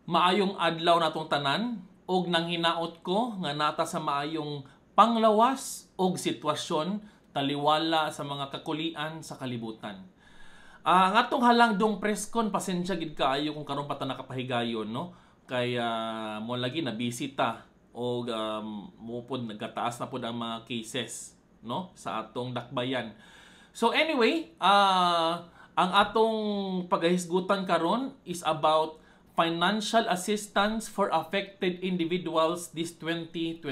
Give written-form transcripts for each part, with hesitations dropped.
Maayong adlaw natong tanan og nanghinaot ko nga nata sa maayong panglawas og sitwasyon taliwala sa mga kakulian sa kalibutan. Ngatong halangdong preskon pasensya gid kaayo kung karon pa ta nakapahigayon no. Kay mo lagi na bisita og mo pod nagkataas na pod ang mga cases no sa atong dakbayan. So anyway, ang atong paghisgutan karon is about financial assistance for affected individuals this 2021.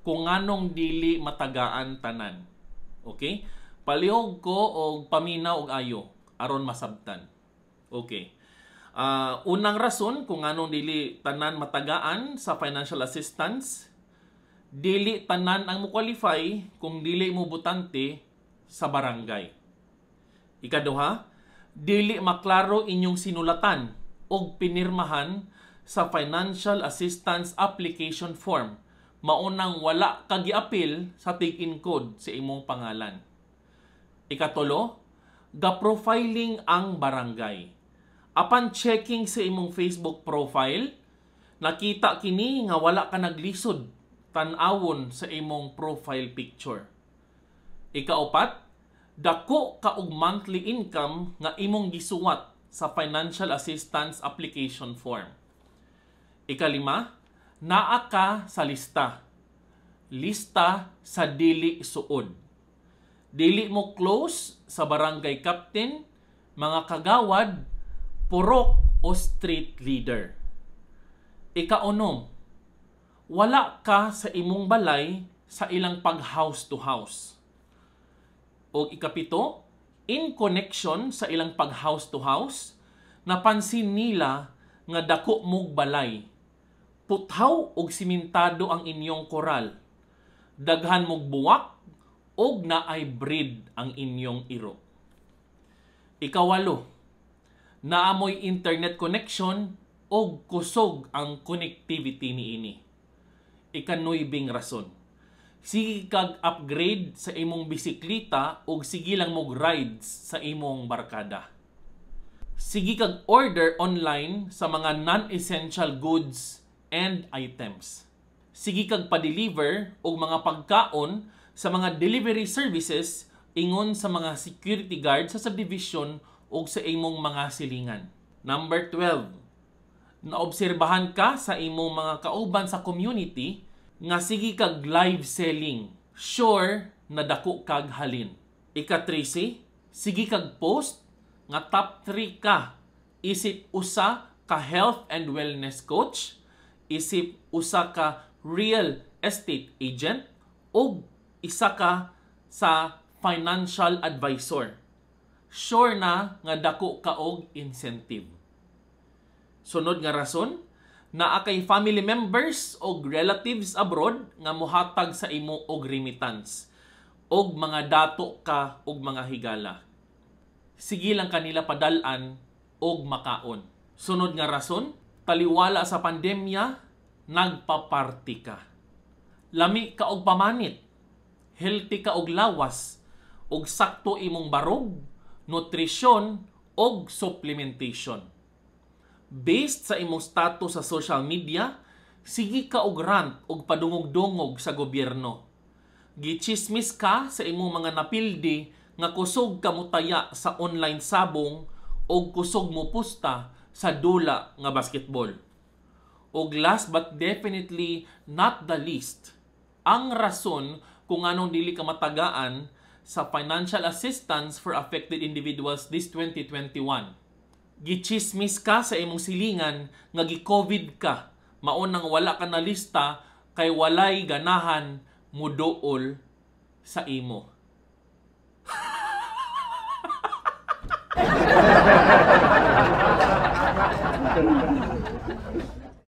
Kung anong dili matagaan tanan. Okay? Palihog ko og paminaw og ayo aron masabtan. Okay. Unang rason kung anong dili tanan matagaan sa financial assistance, dili tanan ang mo qualify kung dili mo butante sa barangay. Ikaduha, dili maklaro inyong sinulatan og pinirmahan sa financial assistance application form. Maunang wala kagiapil sa take-in code sa imong pangalan. Ikatulo, ga-profiling ang barangay. Upon checking sa imong Facebook profile, nakita kini nga wala ka naglisod tan-awon sa imong profile picture. Ikaapat, dako ka og monthly income nga imong gisuwat sa financial assistance application form. Ikalima, naa ka sa lista. Lista sa dili suod. Dili mo close sa barangay captain, mga kagawad, purok o street leader. Ikaunom, wala ka sa imong balay sa ilang pag-house to house. O ikapito, in connection sa ilang pag-house to house, napansin nila nga dako mog balay. Puthaw og simentado ang inyong koral. Daghan mog buwak og naay breed ang inyong iro. Ikawalo, naamoy internet connection og kusog ang connectivity niini. Ikanuybing rason, sige kag upgrade sa imong bisikleta ug sige lang mog rides sa imong barkada. Sige kag order online sa mga non-essential goods and items. Sige kag pa-deliver og mga pagkaon sa mga delivery services ingon sa mga security guard sa subdivision o sa imong mga silingan. Number 12. Naobserbahan ka sa imong mga kauban sa community nga sige kag live selling. Sure na dako kag halin. Ika-13, sige kag post nga top 3 ka. Isip usa ka health and wellness coach, isip usa ka real estate agent, o isa ka sa financial advisor. Sure na nga dako ka og incentive. Sunod nga rason, naa kay family members o relatives abroad nga mohatag sa imo og remittance og mga dato ka og mga higala. Sige lang kanila padal-an og makaon. Sunod nga rason, taliwala sa pandemya, nagpaparty ka. Lami ka og pamanit, healthy ka og lawas, og sakto imong barog, nutrisyon og supplementation. Based sa imong status sa social media, sige ka og rant og padungog-dungog sa gobyerno. Gichismis ka sa imong mga napildi nga kusog ka mutaya sa online sabong o kusog mo pusta sa dula nga basketball. Og last but definitely not the least, ang rason kung anong dili ka matagaan sa financial assistance for affected individuals this 2021. Gichismis ka sa imong silingan nga gi-COVID ka, mao nang wala ka na lista kay walay ganahan muduol sa imo.